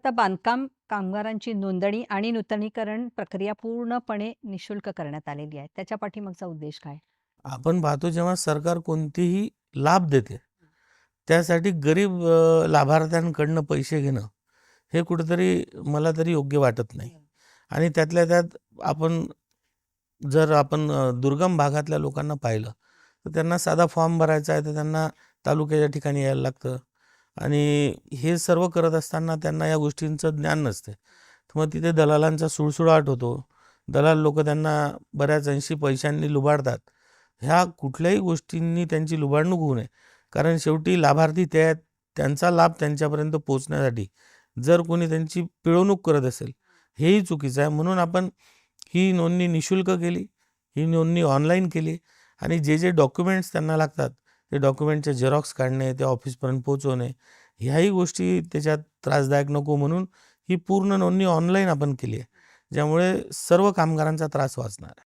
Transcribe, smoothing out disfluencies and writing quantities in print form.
आता बांधकाम कामगारांची नोंदणी आणि नूतनीकरण प्रक्रिया पूर्णपणे निशुल्क करण्यात आलेली आहे. त्याच्या पाठीमागचा उद्देश काय? आपण पाहतो जेव्हा सरकार कोणतेही लाभ देते, त्यासाठी गरीब लाभार्थ्यांकडनं पैसे घेणं, हे कुठेतरी मला तरी योग्य वाटत नाही. आणि त्यातल्या त्यात जर आपण दुर्गम भागातल्या लोकांना पाहिलं, तर त्यांना साधा फॉर्म भरायचा आहे, तर त्यांना तालुक्याच्या ठिकाणी यायला लागतं. आणि हे सर्व करत असताना त्यांना या गोष्टींचं ज्ञान नसते. तर मग तिथे दलालांचा सुळसुळाट होतो. दलाल लोकं त्यांना बऱ्याच अंशी पैशांनी लुबाडतात. ह्या कुठल्याही गोष्टींनी त्यांची लुबाडणूक होऊ नये. कारण शेवटी लाभार्थी ते आहेत. त्यांचा लाभ त्यांच्यापर्यंत पोहोचण्यासाठी जर कोणी त्यांची पिळवणूक करत असेल, हेही चुकीचं आहे. म्हणून आपण ही नोंदणी निशुल्क केली. ही नोंदणी ऑनलाईन केली आणि जे डॉक्युमेंट्स त्यांना लागतात, ते डॉक्युमेंटचे झेरॉक्स काढणे, ते ऑफिसपर्यंत पोहोचवणे, ह्याही गोष्टी त्याच्यात त्रासदायक नको म्हणून ही पूर्ण नोंदणी ऑनलाईन आपण केली आहे. ज्यामुळे सर्व कामगारांचा त्रास वाचणार आहे.